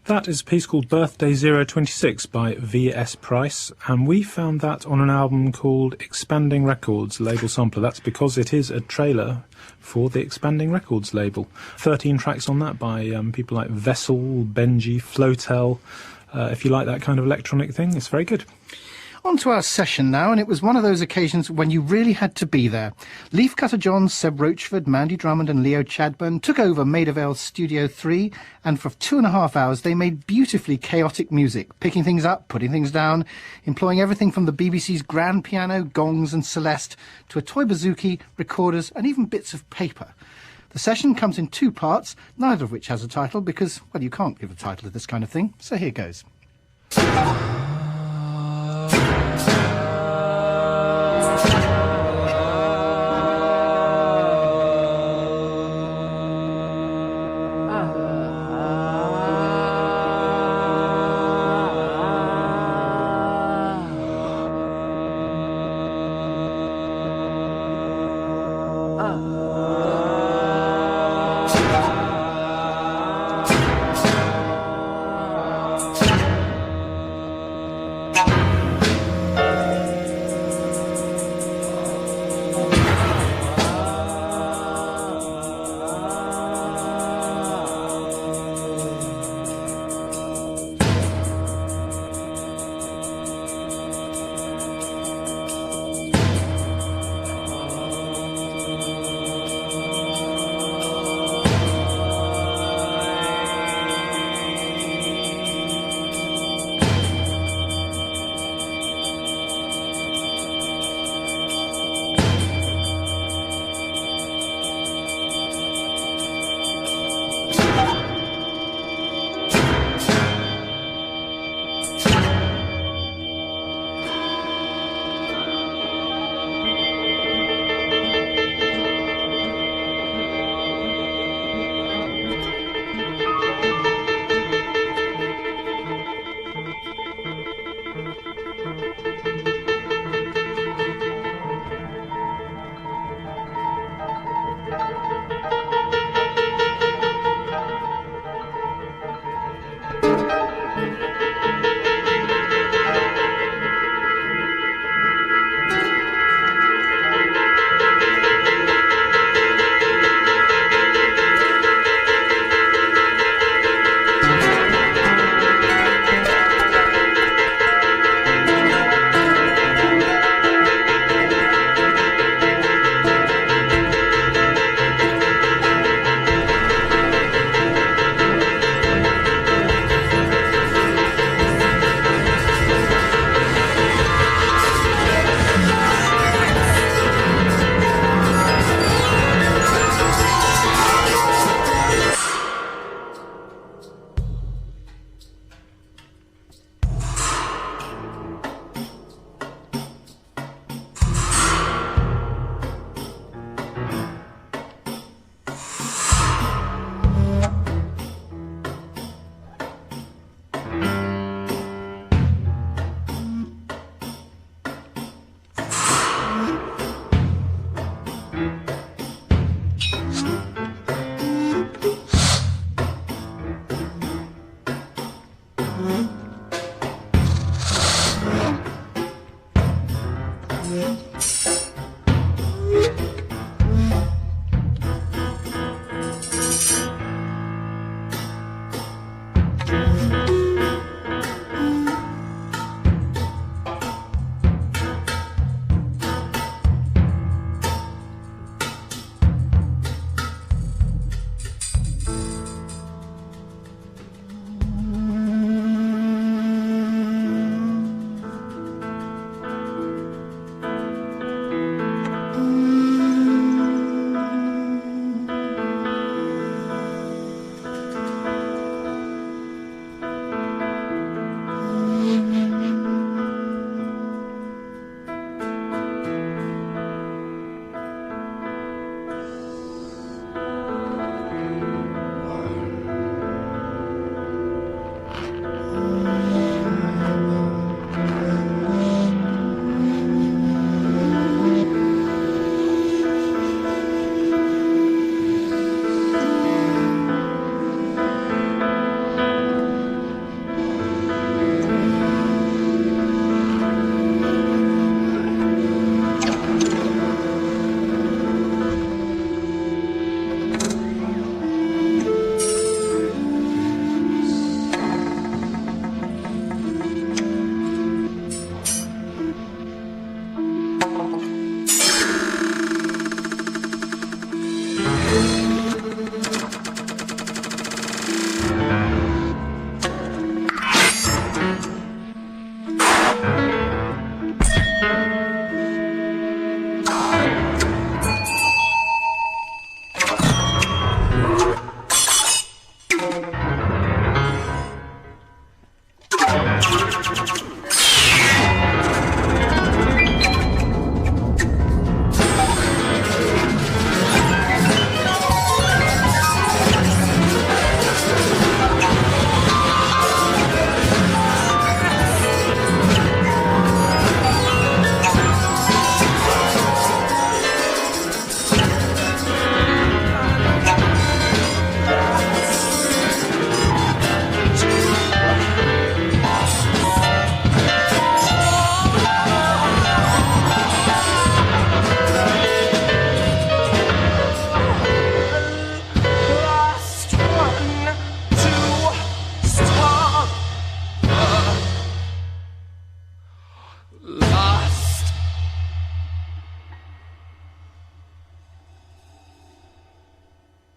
That is a piece called Birthday 026 by V.S. Price, and we found that on an album called Expanding Records, label sampler. That's because it is a trailer for the Expanding Records label. 13 tracks on that by people like Vessel, Benji, Flotel. If you like that kind of electronic thing, it's very good. On to our session now, and it was one of those occasions when you really had to be there. Leafcutter John, Seb Rochford, Mandy Drummond and Leo Chadburn took over Maida Vale's Studio 3, and for 2.5 hours they made beautifully chaotic music, picking things up, putting things down, employing everything from the BBC's grand piano, gongs and Celeste to a toy bouzouki, recorders and even bits of paper. The session comes in 2 parts, neither of which has a title because, well, you can't give a title to this kind of thing, so here goes.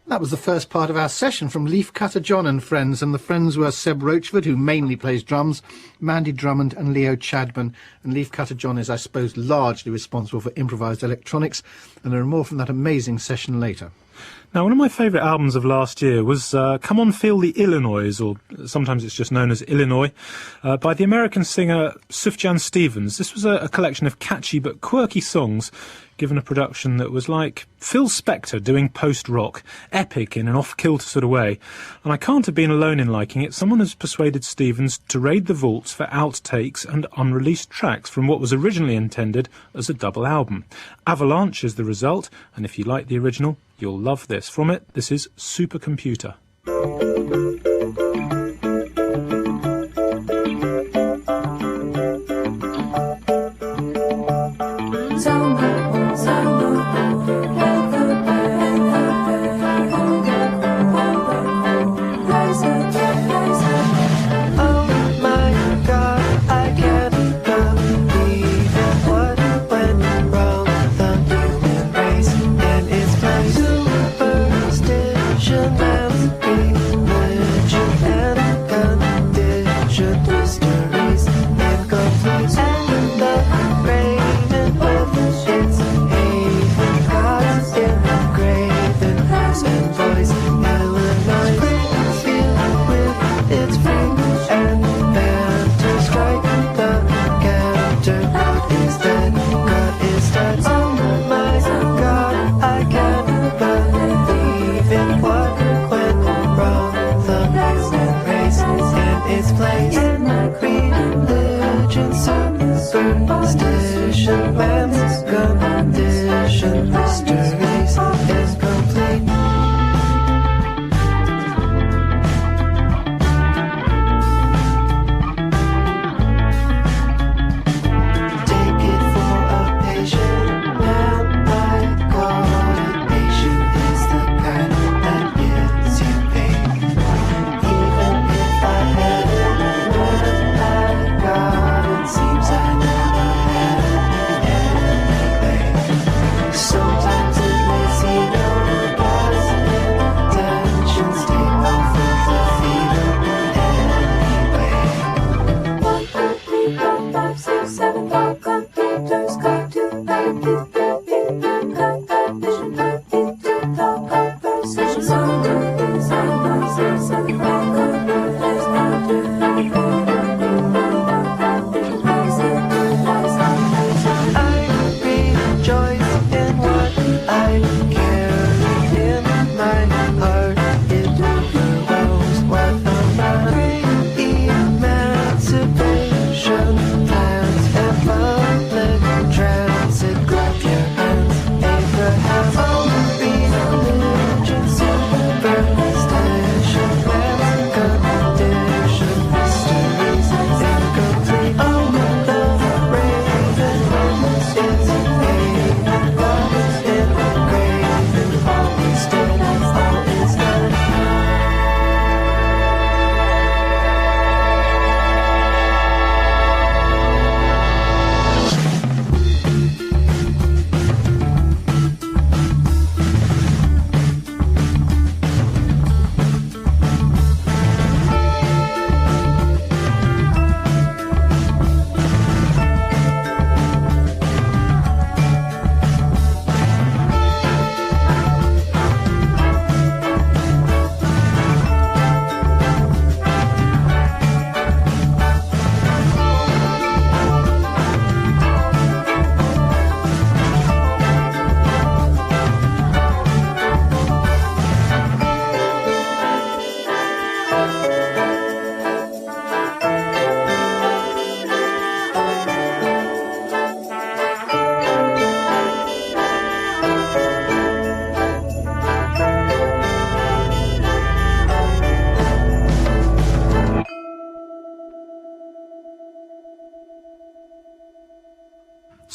That was the first part of our session from Leafcutter John and friends, and the friends were Seb Rochford, who mainly plays drums, Mandy Drummond and Leo Chadburn. And Leafcutter John is, I suppose, largely responsible for improvised electronics, and there are more from that amazing session later. Now, one of my favourite albums of last year was Come On Feel the Illinois, or sometimes it's just known as Illinois, by the American singer Sufjan Stevens. This was a collection of catchy but quirky songs given a production that was like Phil Spector doing post-rock, epic in an off-kilter sort of way. And I can't have been alone in liking it. Someone has persuaded Stevens to raid the vaults for outtakes and unreleased tracks from what was originally intended as a double album. Avalanche is the result, and if you like the original, you'll love this. From it, this is Supercomputer.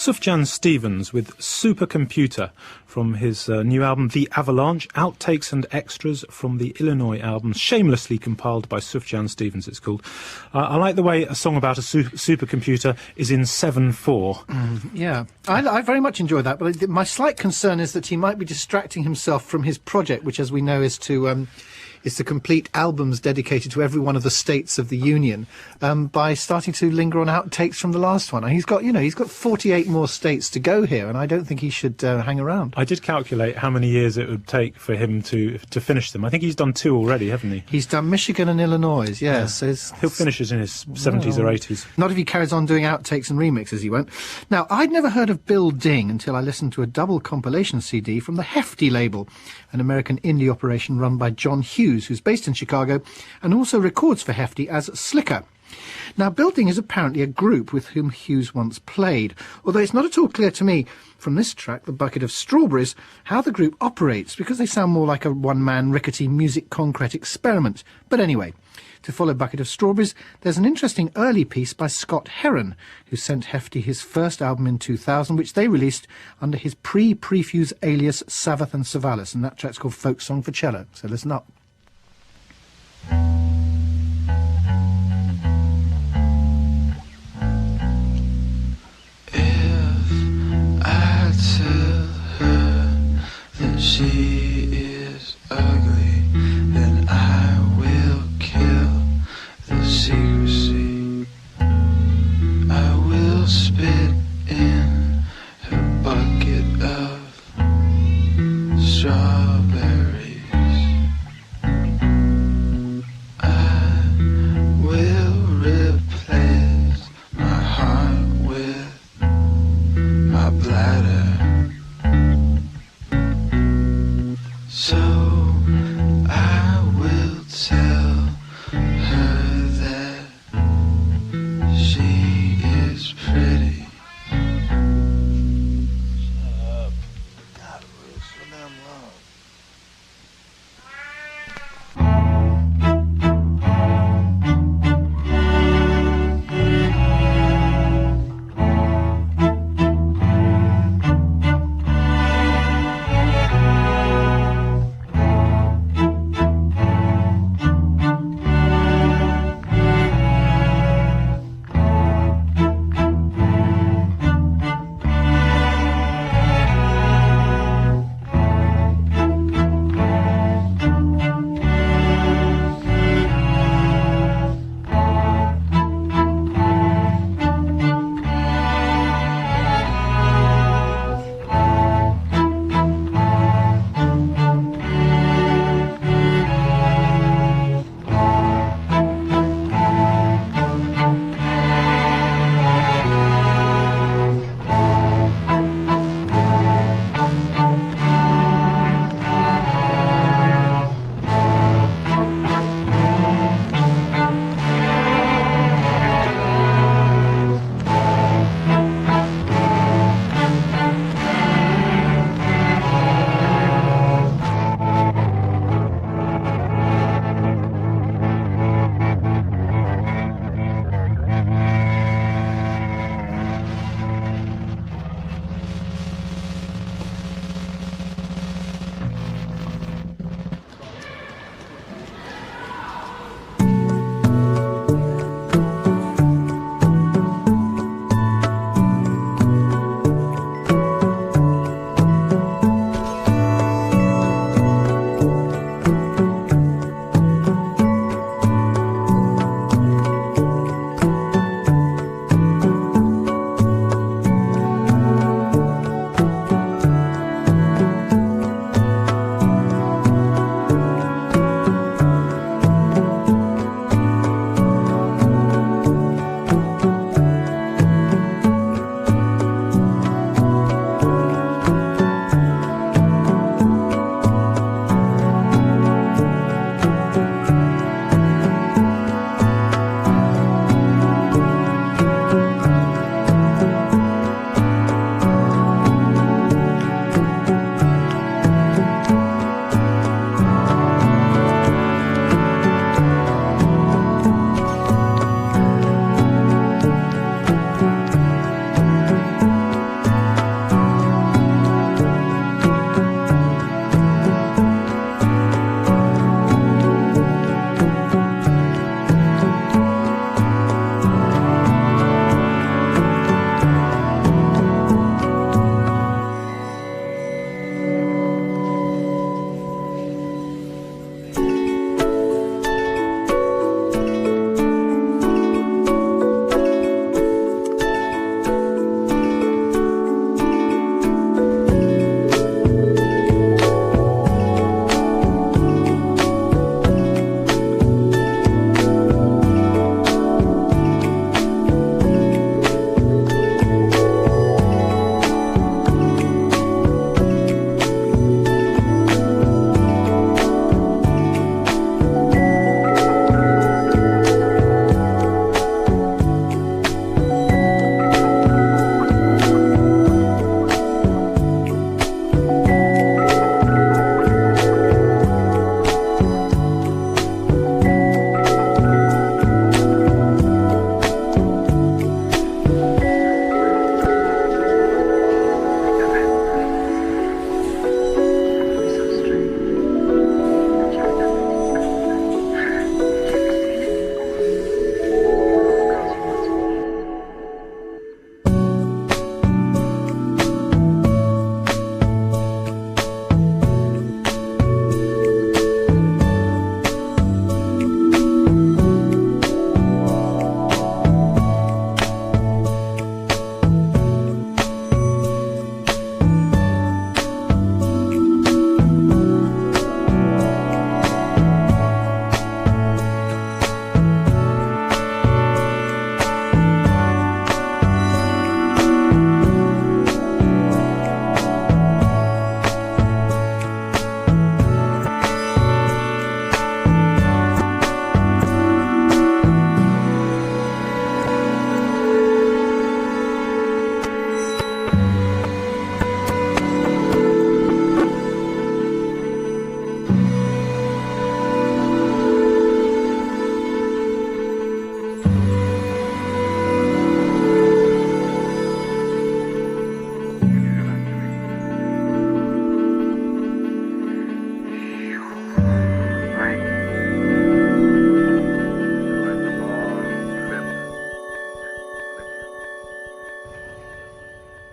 Sufjan Stevens with Supercomputer from his new album The Avalanche, outtakes and extras from the Illinois album, shamelessly compiled by Sufjan Stevens, it's called. I like the way a song about a supercomputer is in 7/4. Yeah, I very much enjoy that, but my slight concern is that he might be distracting himself from his project, which, as we know, is to complete albums dedicated to every one of the states of the Union, by starting to linger on outtakes from the last one. And he's got 48 more states to go here, and I don't think he should hang around. I did calculate how many years it would take for him to finish them. I think he's done 2 already, haven't he? He's done Michigan and Illinois, yes. Yeah. So he'll finish it in his 70s or 80s. Not if he carries on doing outtakes and remixes, he won't. Now, I'd never heard of Bill Ding until I listened to a double compilation CD from the Hefty label, an American indie operation run by John Hughes, who's based in Chicago and also records for Hefty as Slicker. Now, Bill Ding is apparently a group with whom Hughes once played, although it's not at all clear to me from this track, The Bucket of Strawberries, how the group operates, because they sound more like a one-man rickety music concrete experiment. But anyway, to follow Bucket of Strawberries, there's an interesting early piece by Scott Heron, who sent Hefty his first album in 2000, which they released under his pre-Prefuse alias Savath and Savalas, and that track's called Folk Song for Cello. So listen up. She is ugly, then I will kill the secrecy. I will spit in her bucket of strawberries.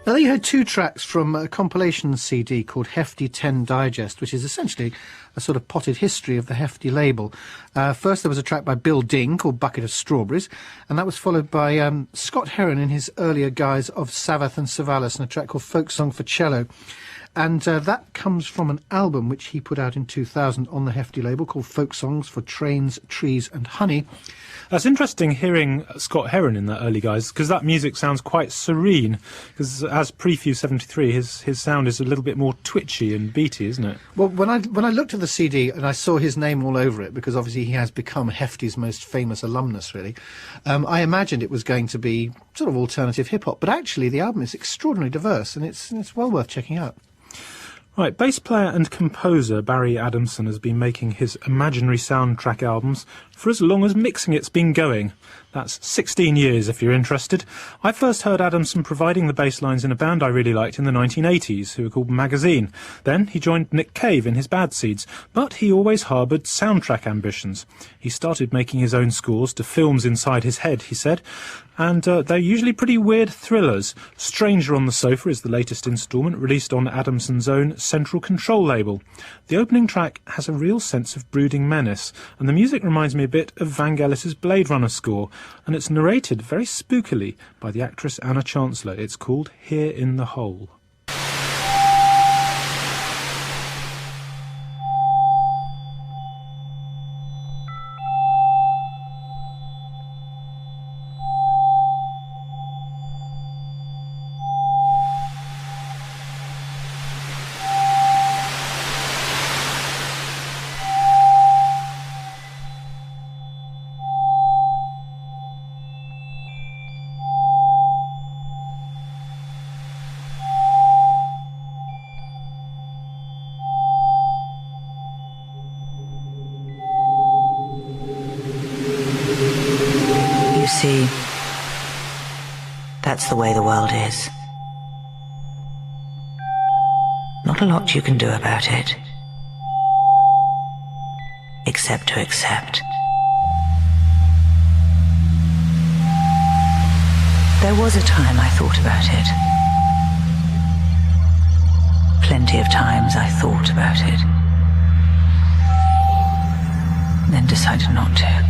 Now, you heard two tracks from a compilation CD called Hefty 10 Digest, which is essentially a sort of potted history of the Hefty label. First, there was a track by Bill Ding called Bucket of Strawberries, and that was followed by Scott Heron in his earlier guise of Savath and Savalas, and a track called Folk Song for Cello. And that comes from an album which he put out in 2000 on the Hefty label called Folk Songs for Trains, Trees and Honey. That's interesting hearing Scott Heron in that early guys, because that music sounds quite serene, because as Prefuse 73, his sound is a little bit more twitchy and beaty, isn't it? Well, when I looked at the CD and I saw his name all over it, because obviously he has become Hefty's most famous alumnus, really, I imagined it was going to be sort of alternative hip-hop, but actually the album is extraordinarily diverse, and it's well worth checking out. Right, bass player and composer Barry Adamson has been making his imaginary soundtrack albums for as long as Mixing It's been going. That's 16 years if you're interested. I first heard Adamson providing the bass lines in a band I really liked in the 1980s, who were called Magazine. Then he joined Nick Cave in his Bad Seeds, but he always harboured soundtrack ambitions. He started making his own scores to films inside his head, he said, and they're usually pretty weird thrillers. Stranger on the Sofa is the latest instalment, released on Adamson's own Central Control label. The opening track has a real sense of brooding menace, and the music reminds me a bit of Vangelis's Blade Runner score, and it's narrated very spookily by the actress Anna Chancellor. It's called Here in the Hole. See, that's the way the world is. Not a lot you can do about it, except to accept. There was a time I thought about it. Plenty of times I thought about it, then decided not to.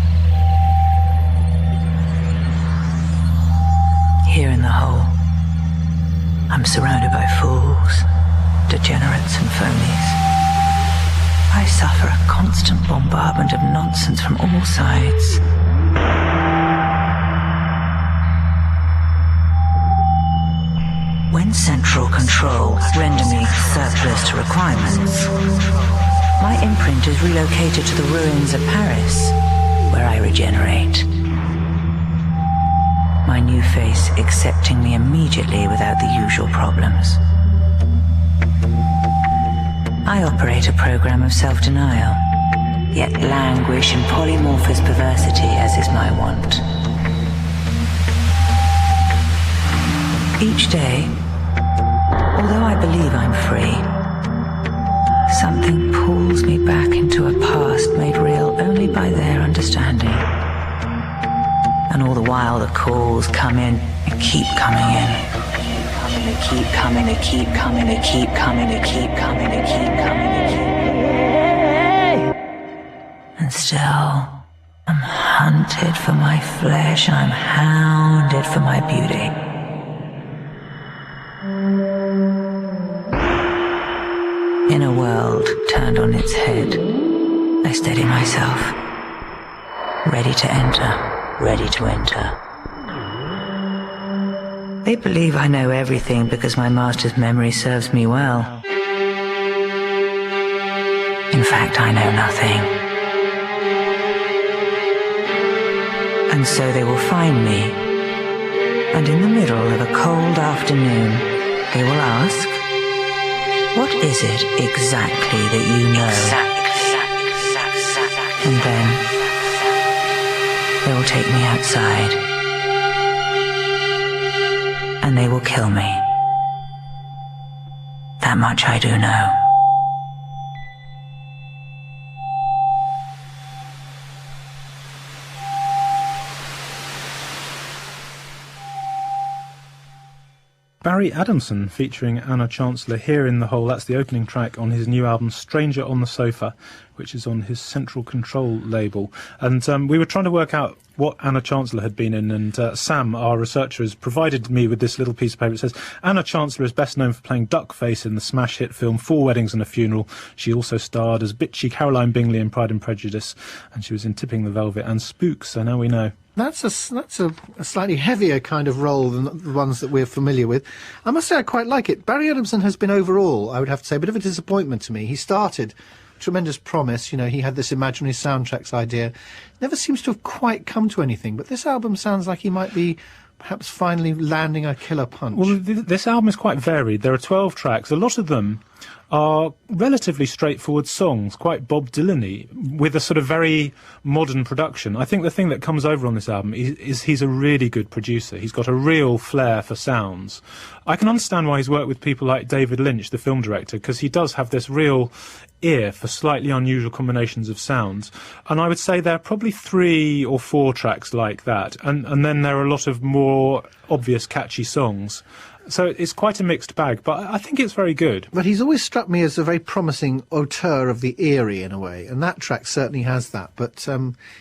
Here in the hole, I'm surrounded by fools, degenerates and phonies. I suffer a constant bombardment of nonsense from all sides. When central control render me surplus to requirements, my imprint is relocated to the ruins of Paris, where I regenerate. My new face accepting me immediately without the usual problems. I operate a program of self-denial, yet languish in polymorphous perversity, as is my wont. Each day, although I believe I'm free, something pulls me back into a past made real only by their understanding. And all the while the calls come in and keep coming in. They keep coming, they keep coming, they keep coming, they keep coming, they keep coming, they keep coming. And still, I'm hunted for my flesh, I'm hounded for my beauty. In a world turned on its head, I steady myself, ready to enter. Ready to enter. They believe I know everything because my master's memory serves me well. In fact, I know nothing. And so they will find me, and in the middle of a cold afternoon, they will ask, what is it exactly that you know? And then they will take me outside, and they will kill me. That much I do know. Barry Adamson featuring Anna Chancellor here in the hole. That's the opening track on his new album Stranger on the Sofa, which is on his Central Control label. And we were trying to work out what Anna Chancellor had been in, and Sam, our researcher, has provided me with this little piece of paper. It says, Anna Chancellor is best known for playing Duckface in the smash hit film Four Weddings and a Funeral. She also starred as bitchy Caroline Bingley in Pride and Prejudice, and she was in Tipping the Velvet and Spooks, so now we know. That's a slightly heavier kind of role than the ones that we're familiar with. I must say I quite like it. Barry Adamson has been overall, I would have to say, a bit of a disappointment to me. He started tremendous promise, you know, he had this imaginary soundtracks idea. Never seems to have quite come to anything, but this album sounds like he might be perhaps finally landing a killer punch. Well, this album is quite varied. There are 12 tracks. A lot of them are relatively straightforward songs, quite Bob Dylan-y, with a sort of very modern production. I think the thing that comes over on this album is he's a really good producer. He's got a real flair for sounds. I can understand why he's worked with people like David Lynch, the film director, because he does have this real ear for slightly unusual combinations of sounds. And I would say there are probably 3 or 4 tracks like that. And then there are a lot of more obvious catchy songs. So it's quite a mixed bag, but I think it's very good. But he's always struck me as a very promising auteur of the eerie in a way, and that track certainly has that. But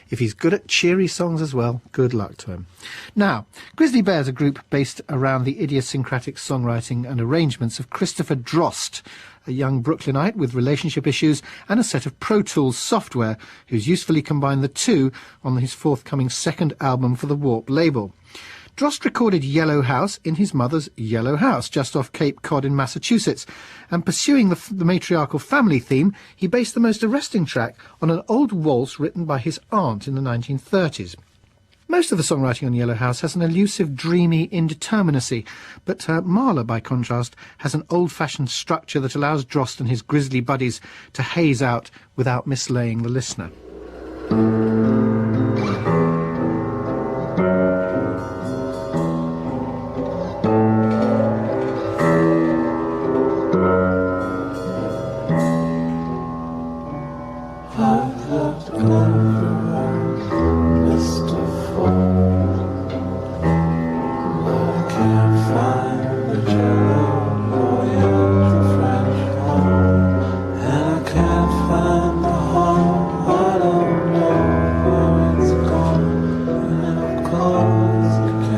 if he's good at cheery songs as well, good luck to him. Now, Grizzly Bear's a group based around the idiosyncratic songwriting and arrangements of Christopher Drost, a young Brooklynite with relationship issues and a set of Pro Tools software, who's usefully combined the two on his forthcoming second album for the Warp label. Drost recorded Yellow House in his mother's Yellow House, just off Cape Cod in Massachusetts, and pursuing the matriarchal family theme, he based the most arresting track on an old waltz written by his aunt in the 1930s. Most of the songwriting on Yellow House has an elusive, dreamy indeterminacy, but Marla, by contrast, has an old-fashioned structure that allows Drost and his grisly buddies to haze out without mislaying the listener. I don't know where it's gone, and of course you can't.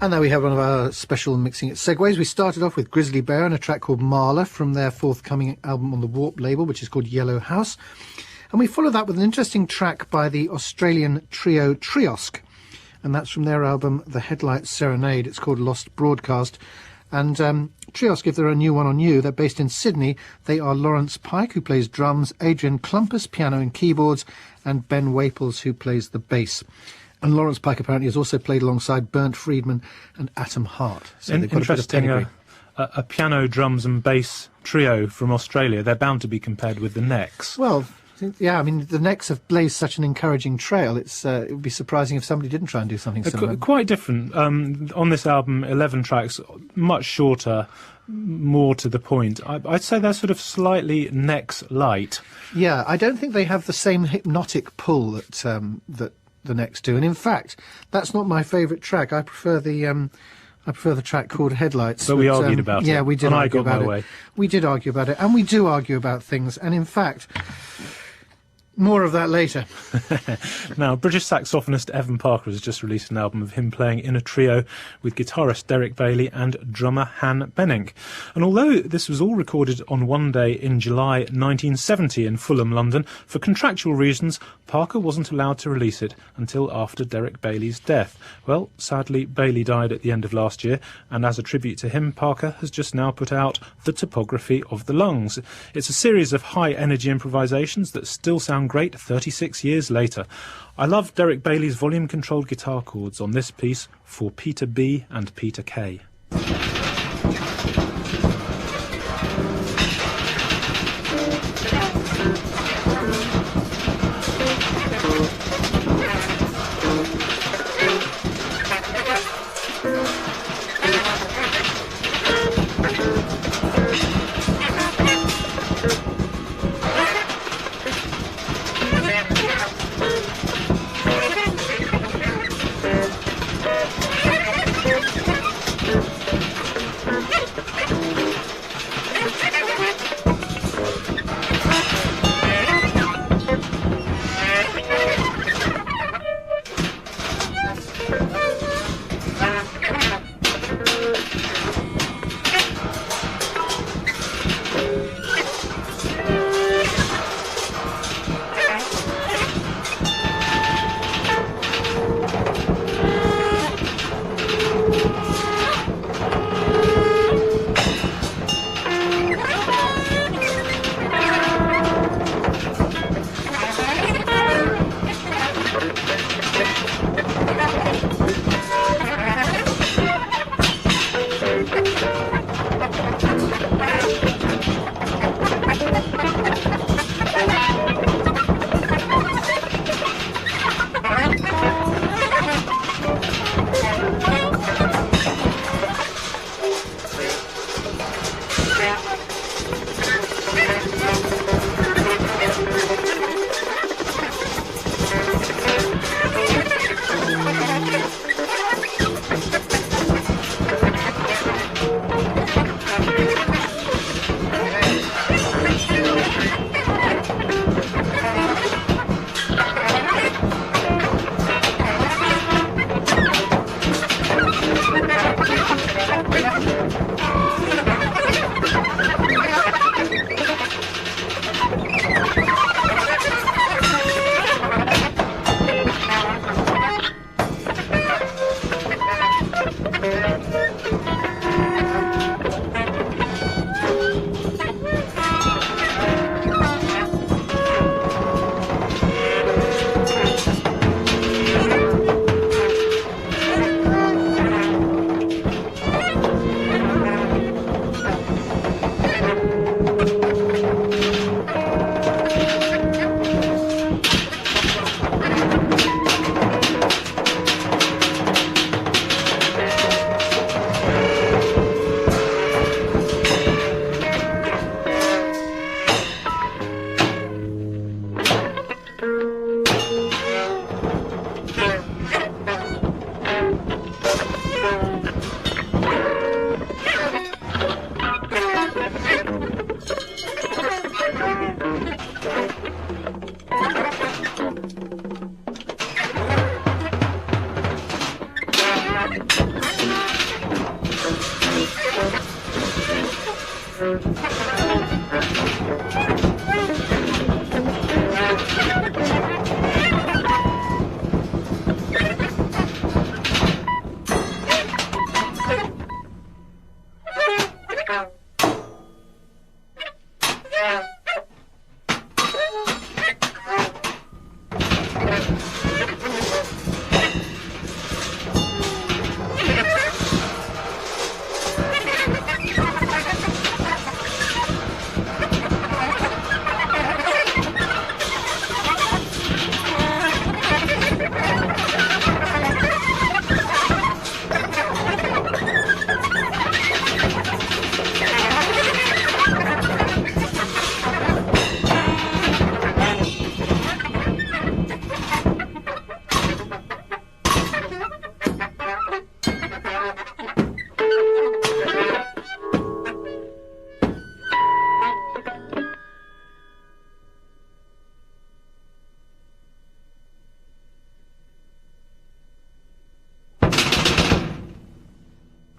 And there we have one of our special Mixing It segues. We started off with Grizzly Bear and a track called Marla from their forthcoming album on the Warp label, which is called Yellow House. And we follow that with an interesting track by the Australian trio Triosk. And that's from their album The Headlight Serenade. It's called Lost Broadcast. And Triosk, if they're a new one on you, they're based in Sydney. They are Lawrence Pike, who plays drums, Adrian Klumpus, piano and keyboards, and Ben Waples, who plays the bass. And Lawrence Pike apparently has also played alongside Bernd Friedman and Atom Hart. So they've got Interesting, a bit of pedigree. a piano, drums and bass trio from Australia. They're bound to be compared with the Necks. Well, yeah, I mean, the Necks have blazed such an encouraging trail. It would be surprising if somebody didn't try and do something similar. Quite different. On this album, 11 tracks, much shorter, more to the point. I'd say they're sort of slightly Necks light. Yeah, I don't think they have the same hypnotic pull that the Necks do. And in fact, that's not my favourite track. I prefer the track called Headlights. But we argued about it. Yeah, we did and argue I got about my it. way. We did argue about it, and we do argue about things. And in fact, more of that later. Now, British saxophonist Evan Parker has just released an album of him playing in a trio with guitarist Derek Bailey and drummer Han Benink. And although this was all recorded on one day in July 1970 in Fulham, London, for contractual reasons, Parker wasn't allowed to release it until after Derek Bailey's death. Well, sadly, Bailey died at the end of last year, and as a tribute to him, Parker has just now put out The Topography of the Lungs. It's a series of high-energy improvisations that still sound great 36 years later. I love Derek Bailey's volume-controlled guitar chords on this piece for Peter B and Peter K.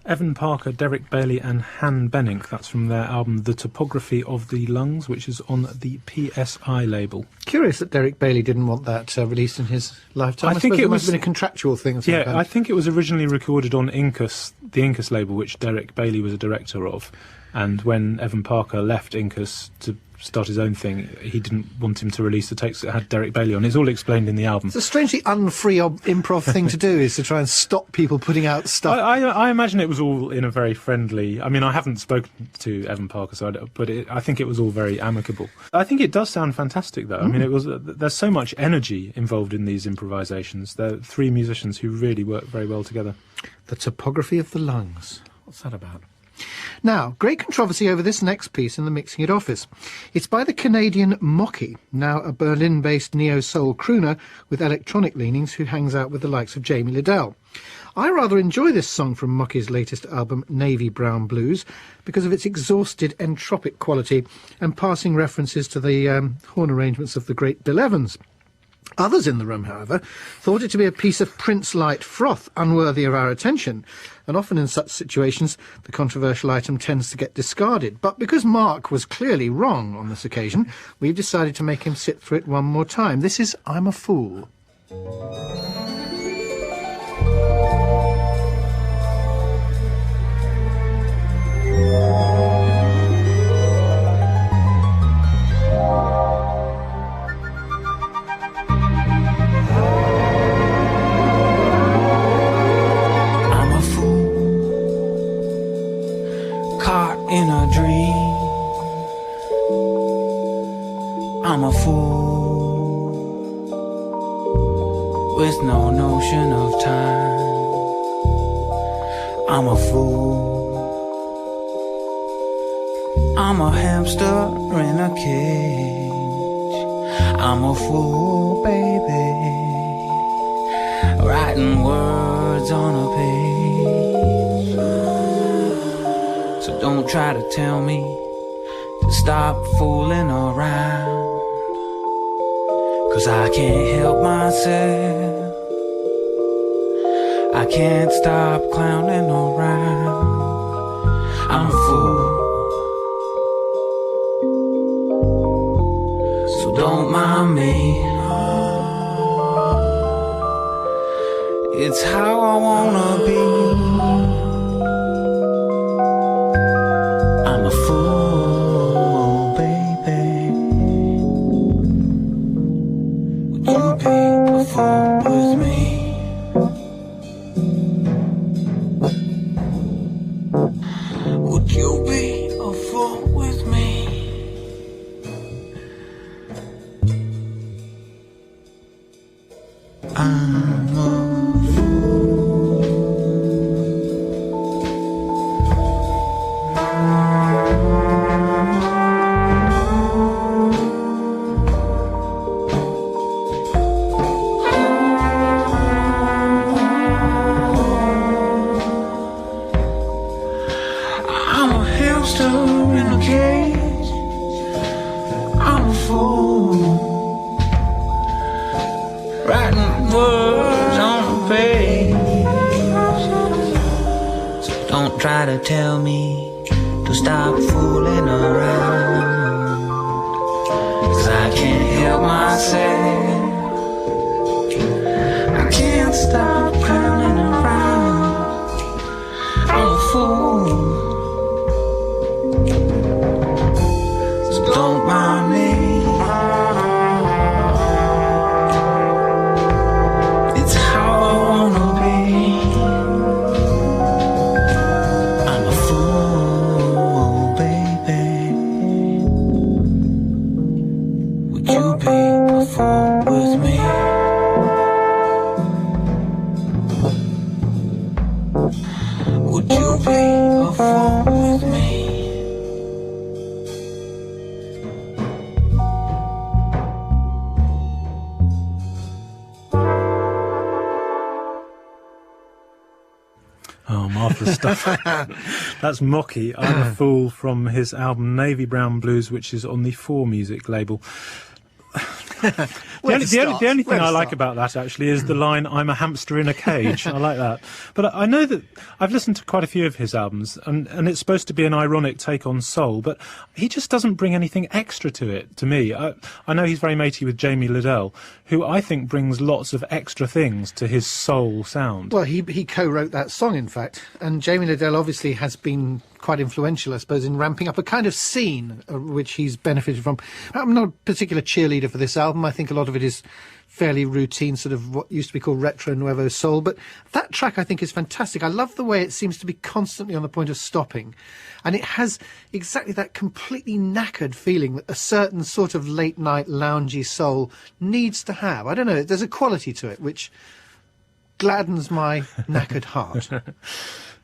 Evan Parker, Derek Bailey and Han Benink. That's from their album The Topography of the Lungs, which is on the PSI label. Curious that Derek Bailey didn't want that released in his lifetime. I think it must have been a contractual thing. Of some kind. I think it was originally recorded on Incus, the Incus label, which Derek Bailey was a director of. And when Evan Parker left Incus to start his own thing, he didn't want him to release the takes that had Derek Bailey on. It's all explained in the album. It's a strangely unfree improv thing to do, is to try and stop people putting out stuff. I imagine it was all in a very friendly... I mean, I haven't spoken to Evan Parker, but I think it was all very amicable. I think it does sound fantastic, though. I mean, there's so much energy involved in these improvisations. They're three musicians who really work very well together. The Topography of the Lungs. What's that about? Now, great controversy over this next piece in the Mixing It Office. It's by the Canadian Mocky, now a Berlin-based neo-soul crooner with electronic leanings who hangs out with the likes of Jamie Liddell. I rather enjoy this song from Mocky's latest album, Navy Brown Blues, because of its exhausted entropic quality and passing references to the horn arrangements of the great Bill Evans. Others in the room, however, thought it to be a piece of Prince-light froth unworthy of our attention, and often in such situations the controversial item tends to get discarded. But because Mark was clearly wrong on this occasion, we've decided to make him sit through it one more time. This is I'm a Fool. In a dream, I'm a fool with no notion of time. I'm a fool. I'm a hamster in a cage. I'm a fool, baby, writing words on a page. So don't try to tell me to stop fooling around, 'cause I can't help myself. I can't stop clowning around. I'm a fool, so don't mind me. It's how I wanna be. I'm a fool, baby. Would you be a fool with me? Would you be a fool with me? I'm a try to tell me to So stop fooling around, 'cause I can't help myself. I can't stop clowning around. I'm a fool, so don't mind me. It's how I wanna be. I'm a fool, baby. Would you be a fool with me? Would you be a fool with me? Oh, marvellous stuff. That's Mocky, I'm a Fool, from his album Navy Brown Blues, which is on the 4 Music label. The only thing I like about that, actually, is the line, I'm a hamster in a cage. I like that. But I know that I've listened to quite a few of his albums, and it's supposed to be an ironic take on soul, but he just doesn't bring anything extra to it, to me. I know he's very matey with Jamie Liddell, who I think brings lots of extra things to his soul sound. Well, he co-wrote that song, in fact, and Jamie Liddell obviously has been quite influential, I suppose, in ramping up a kind of scene which he's benefited from. I'm not a particular cheerleader for this album. I think a lot of it is fairly routine, sort of what used to be called retro nouveau soul, but that track I think is fantastic. I love the way it seems to be constantly on the point of stopping, and it has exactly that completely knackered feeling that a certain sort of late night loungy soul needs to have. I don't know, there's a quality to it which gladdens my knackered heart.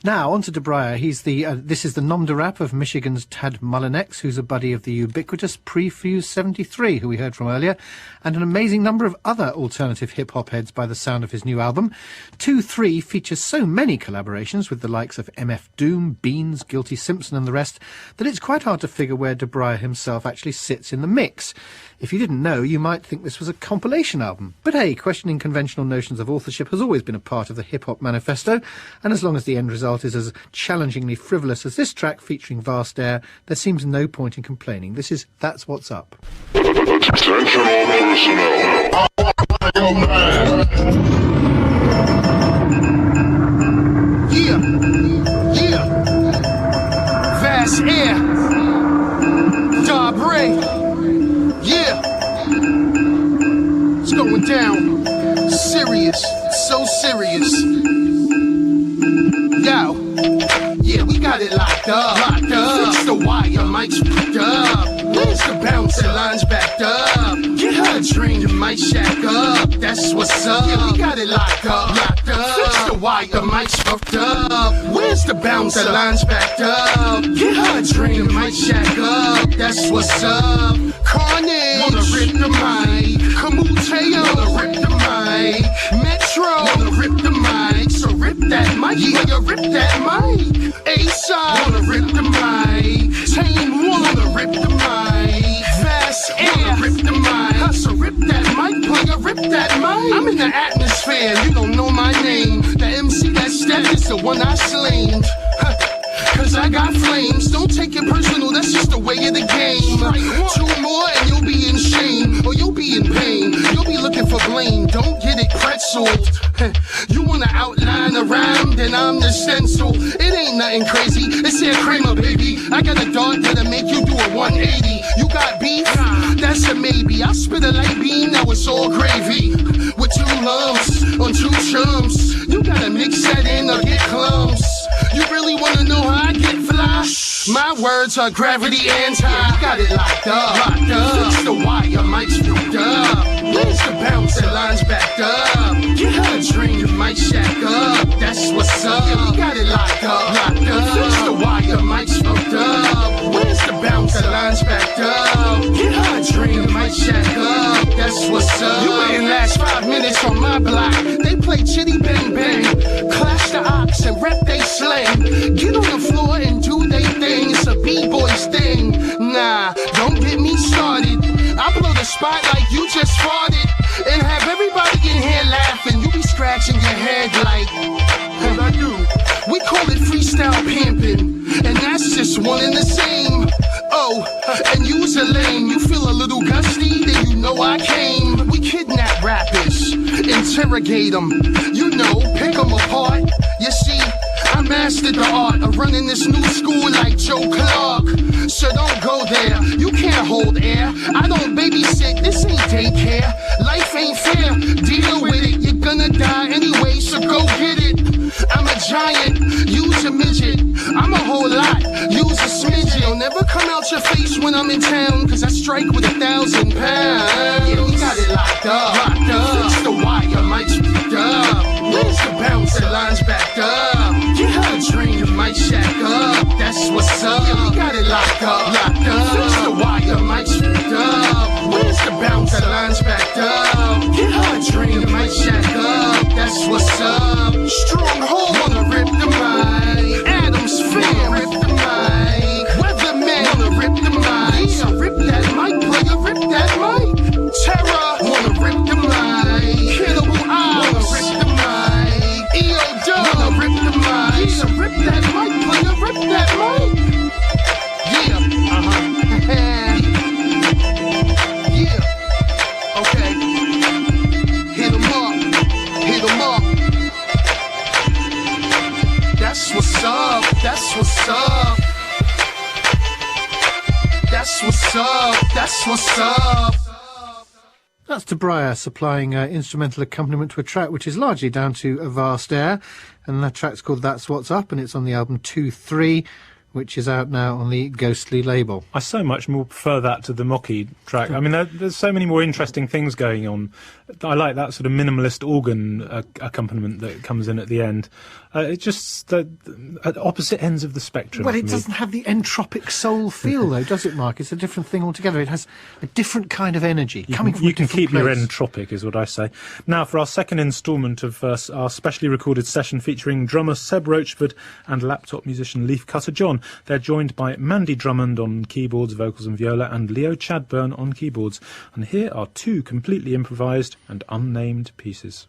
Now, on to De Bryar. He's this is the nom de rap of Michigan's Tad Mullinex, who's a buddy of the ubiquitous Prefuse 73, who we heard from earlier, and an amazing number of other alternative hip-hop heads by the sound of his new album. 2-3 features so many collaborations with the likes of MF Doom, Beans, Guilty Simpson and the rest, that it's quite hard to figure where De Bryar himself actually sits in the mix. If you didn't know, you might think this was a compilation album. But hey, questioning conventional notions of authorship has always been a part of the hip-hop manifesto, and as long as the end result is as challengingly frivolous as this track featuring Vast Air, there seems no point in complaining. This is That's What's Up. Attention all personnel. Yeah. Vast Air. Dabre. Yeah. It's going down. Serious. So serious. Yo. Yeah, we got it locked up. Fix the wire, mic's picked up. Where's the bouncer lines backed up? Get her a drink, you might shack up. That's what's up. Yeah, we got it locked up. Fix the wire, mic's fucked up. Where's the bouncer lines backed up? Get her a drink, you might shack up. That's what's up. Carnage, wanna rip the mic. Kamuteo, wanna rip the mic. Metro, wanna rip the mic. So rip that mic, yeah, rip that mic. A-side, wanna rip the mic. Tame, wanna rip the mic. Vast Air, wanna rip the mic. So rip that mic, player, rip that mic. I'm in the atmosphere, you don't know my name. The MC that stepped is the one I slain. Cause I got flames, don't take it personal, that's just the way of the game. 2 more and you'll be in shame, or you'll be in pain. You'll be looking for blame, don't get it pretzeled. You wanna outline a rhyme, then I'm the stencil. It ain't nothing crazy, it's Air Kramer, baby. I got a dart that'll make you do a 180. You got beef? That's a maybe. I spit a light beam, now it's all gravy. With 2 lumps on 2 chumps. You gotta mix that in or get clumps. You really wanna know how I get fly? My words are gravity anti. Yeah, we got it locked up. Fix the wire, mic's filled up. Where's the bouncer lines backed up? Get her a drink, you might shack up. That's what's up. Yeah, we got it locked up. Fix the wire, mic's filled up. Where's the bouncer lines backed up? Get her a drink, you might shack up. That's what's up. You wouldn't last 5 minutes on my block. They play chitty bang bang, clash the ox and rep they slang. Get on the floor and do they thing. It's a B-boy's thing. Nah, don't get me started. I blow the spot like you just farted, and have everybody in here laughing. You be scratching your head like, I do. We call it freestyle pimping, and that's that's just one and the same. Oh, and you's a lame. You feel a little gusty, then you know I came. We kidnap rappers, interrogate them, you know, pick them apart. You see, I mastered the art of running this new school like Joe Clark. So don't go there, you can't hold air. I don't babysit, this ain't daycare. Life ain't fair, deal with it. You're gonna die anyway, so go get it. I'm a giant, use a midget. I'm a whole lot, use a smidget. Don't never come out your face when I'm in town, cause I strike with 1,000 pounds. Yeah, we got it locked up. Fix the wire, mic's picked up. Where's the bounce that lines backed up? Get her a drink, you might shack up. That's what's up. Yeah, we got it locked up. Fix the wire, mic's picked up. Where's the bounce that lines backed up? Get her a drink, you might shack up. That's what's up. Stronghold, wanna rip the mic. Adams fan, rip the mic. Weatherman, wanna rip the mic. Yeah, rip that mic, player, rip that mic. Terror, wanna rip the mic. Cannibal Eyes, wanna rip the mic. EO Dub, wanna rip the mic. Yeah, rip that mic, player, rip that mic. Yeah, yeah, okay. Hit 'em up. That's what's up, that's what's up. That's what's up, that's what's up. That's De Breyer supplying instrumental accompaniment to a track which is largely down to a vast air, and that track's called That's What's Up, and it's on the album 2-3, which is out now on the Ghostly label. I so much more prefer that to the Mocky track. I mean, there's so many more interesting things going on. I like that sort of minimalist organ accompaniment that comes in at the end. It's just at opposite ends of the spectrum. Well, it doesn't have the entropic soul feel, though, does it, Mark? It's a different thing altogether. It has a different kind of energy coming from a different keep place. your entropic, is what I say. Now, for our second instalment of our specially recorded session featuring drummer Seb Rochford and laptop musician Leafcutter John. They're joined by Mandy Drummond on keyboards, vocals and viola, and Leo Chadburn on keyboards. And here are two completely improvised and unnamed pieces.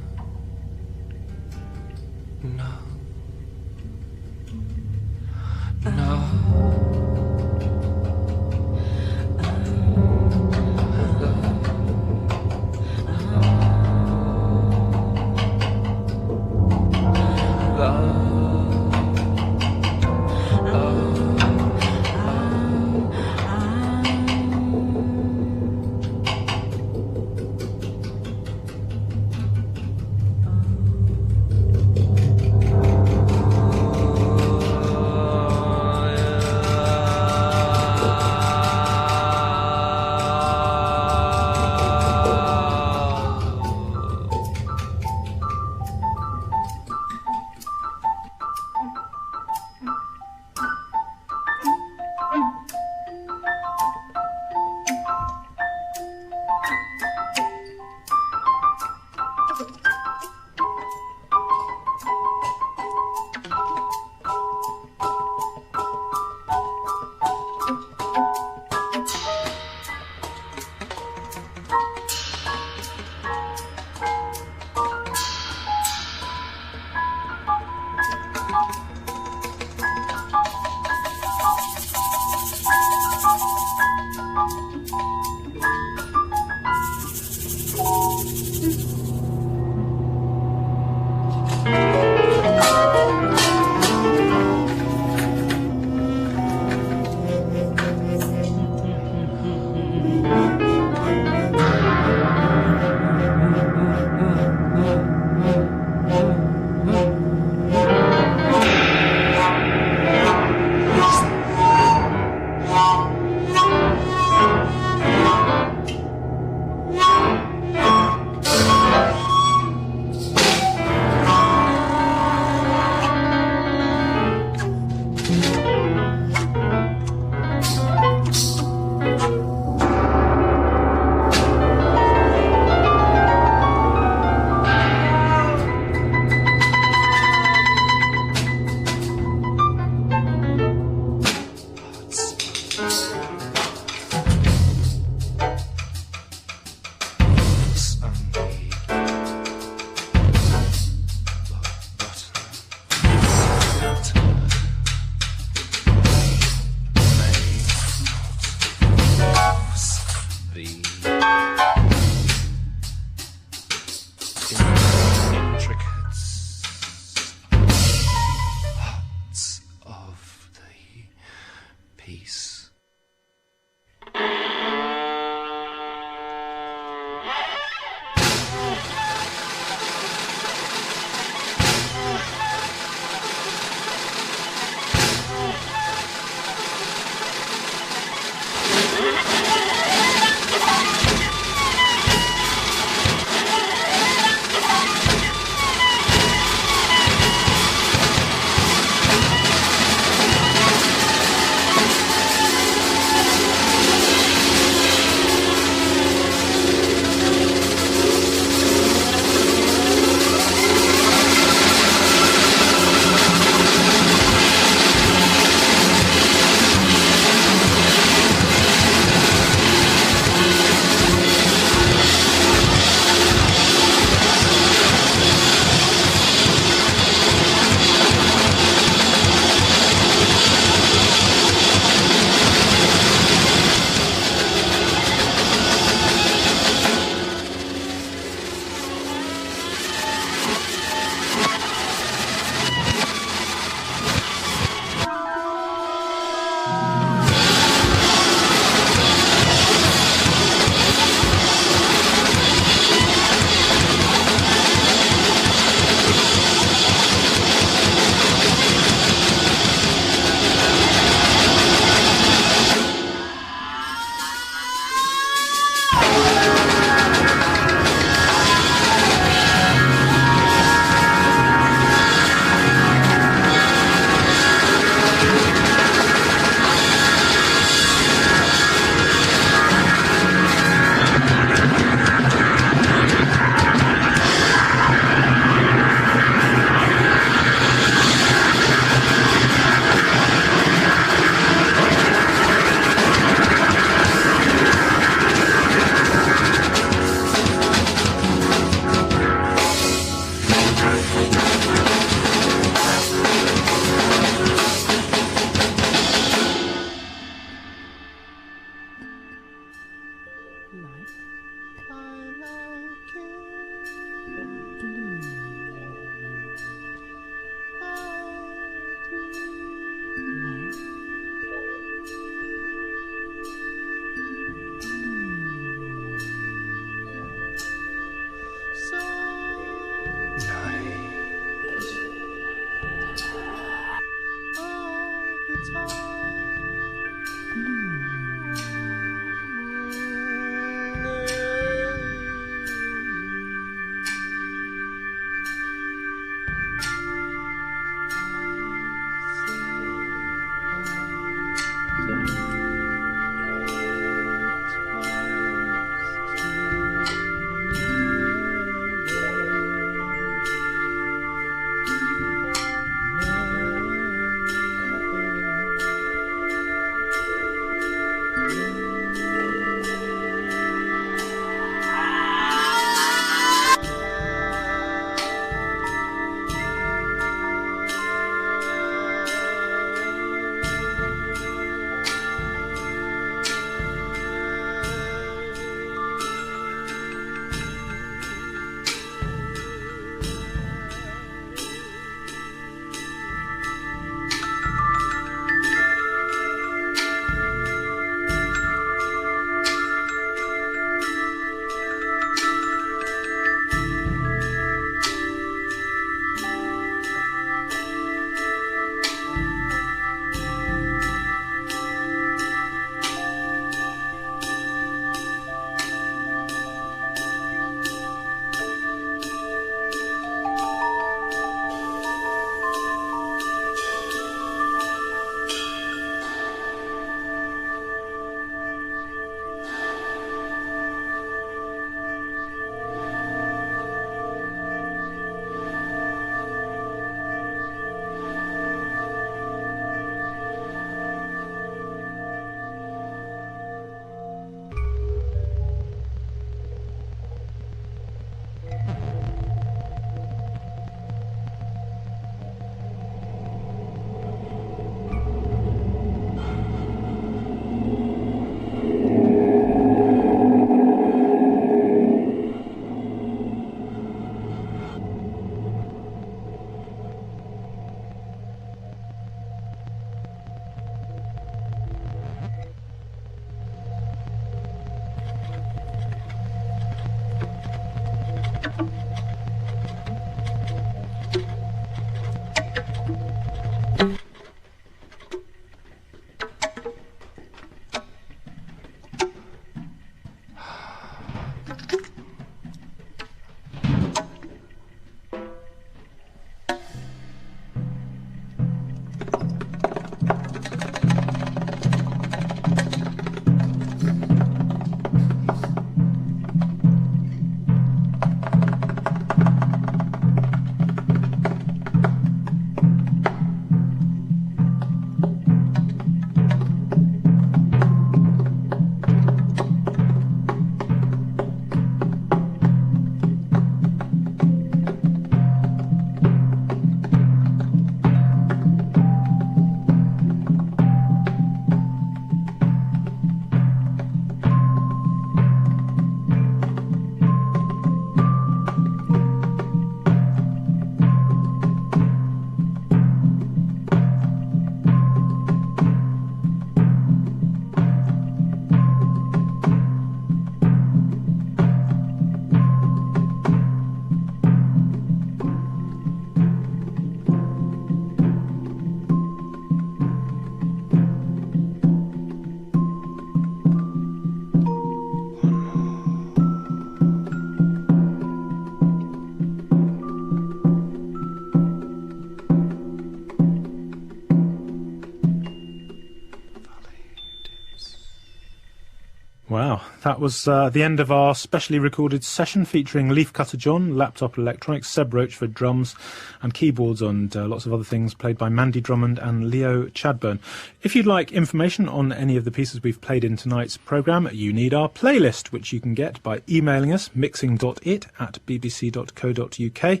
That was the end of our specially recorded session featuring Leafcutter John, laptop electronics, Seb Rochford drums and keyboards, and lots of other things played by Mandy Drummond and Leo Chadburn. If you'd like information on any of the pieces we've played in tonight's programme, you need our playlist, which you can get by emailing us mixing.it@bbc.co.uk,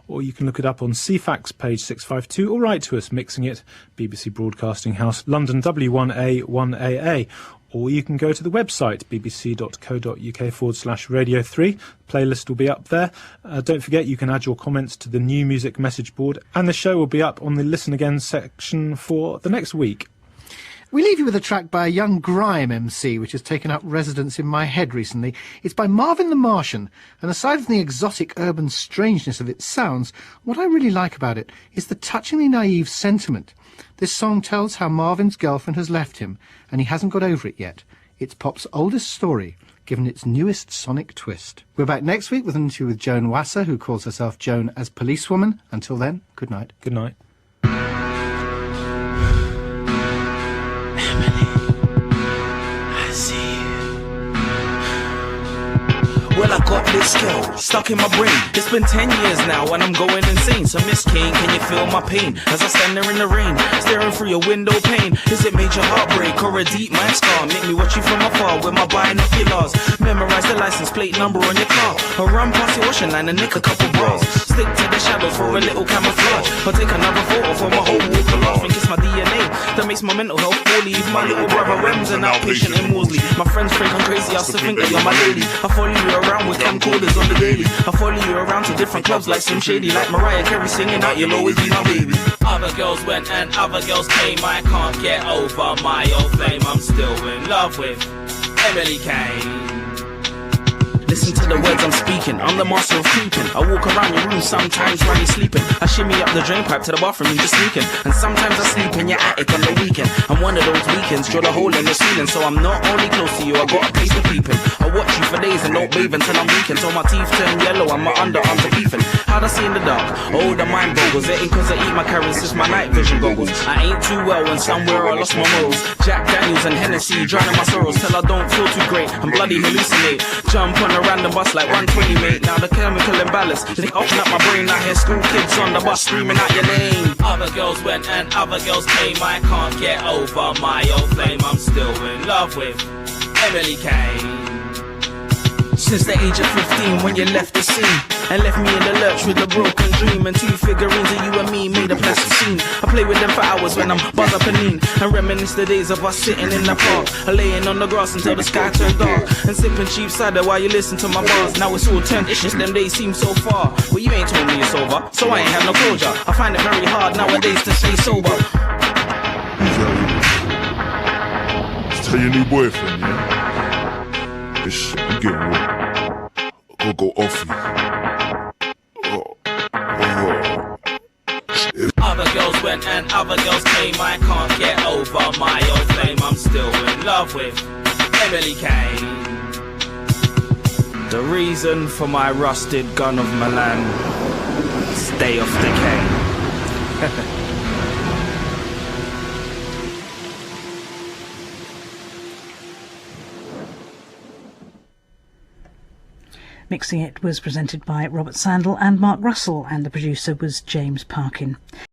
or you can look it up on CFAX page 652, or write to us, Mixing It, BBC Broadcasting House, London W1A 1AA. Or you can go to the website, bbc.co.uk/Radio 3. The playlist will be up there. Don't forget, you can add your comments to the new music message board, and the show will be up on the Listen Again section for the next week. We leave you with a track by a young grime MC, which has taken up residence in my head recently. It's by Marvin the Martian, and aside from the exotic urban strangeness of its sounds, what I really like about it is the touchingly naive sentiment. This song tells how Marvin's girlfriend has left him, and he hasn't got over it yet. It's pop's oldest story, given its newest sonic twist. We're back next week with an interview with Joan Wasser, who calls herself Joan as policewoman. Until then, good night. Good night. Well, I got this skill stuck in my brain. It's been 10 years now and I'm going insane. So Miss Kane, can you feel my pain as I stand there in the rain, staring through your window pane? Is it major heartbreak or a deep mind scar? Make me watch you from afar with my binoculars. Memorize the license plate number on your car, or run past your washing line and nick a couple bras. Stick to the shadows for a little camouflage, or take another photo for my whole walk of life. Think it's my DNA that makes my mental health poorly. My little brother Rem's an outpatient in Wolseley. My friends think I'm crazy, I still think that you're my lady. I follow you around with camcorders on the daily. I follow you around to different clubs like Slim Shady, like Mariah Carey singing out, you'll always be my baby. Other girls went and other girls came. I can't get over my old flame. I'm still in love with Emily Kane. Listen to the words I'm speaking, I'm the master of creeping. I walk around your room sometimes while you're sleeping. I shimmy up the drain pipe to the bathroom and just sneaking. And sometimes I sleep in your attic on the weekend. I'm one of those weekends, drill a hole in the ceiling. So I'm not only close to you, I got a place to peep in. I watch you for days and don't bathe until I'm weakened. So my teeth turn yellow and my underarms are beefing. How'd I see in the dark? Oh, the mind boggles. It ain't cause I eat my carrots, it's my night vision goggles. I ain't too well when somewhere I lost my morals. Jack Daniels and Hennessy, drowning my sorrows till I don't feel too great and bloody hallucinate. Jump on a random bus like 120, mate. Now the chemical imbalance, they open up my brain. I hear school kids on the bus screaming out your name. Other girls went and other girls came. I can't get over my old flame. I'm still in love with Emily Kane. Since the age of 15 when you left the scene and left me in the lurch with a broken dream, and two figurines of you and me made a plastic scene. I play with them for hours when I'm buzz up and lean, and reminisce the days of us sitting in the park, laying on the grass until the sky turned dark, and sipping cheap cider while you listen to my bars. Now it's all turned, it's just them days seem so far. Well, you ain't told me it's over, so I ain't have no closure. I find it very hard nowadays to stay sober. Tell your new boyfriend, yeah? This shit, I'm getting work. I'll go off you. Other girls went and other girls came. I can't get over my old flame. I'm still in love with Emily Kane. The reason for my rusted gun of Milan. Stay off the cane. Mixing It was presented by Robert Sandall and Mark Russell, and the producer was James Parkin.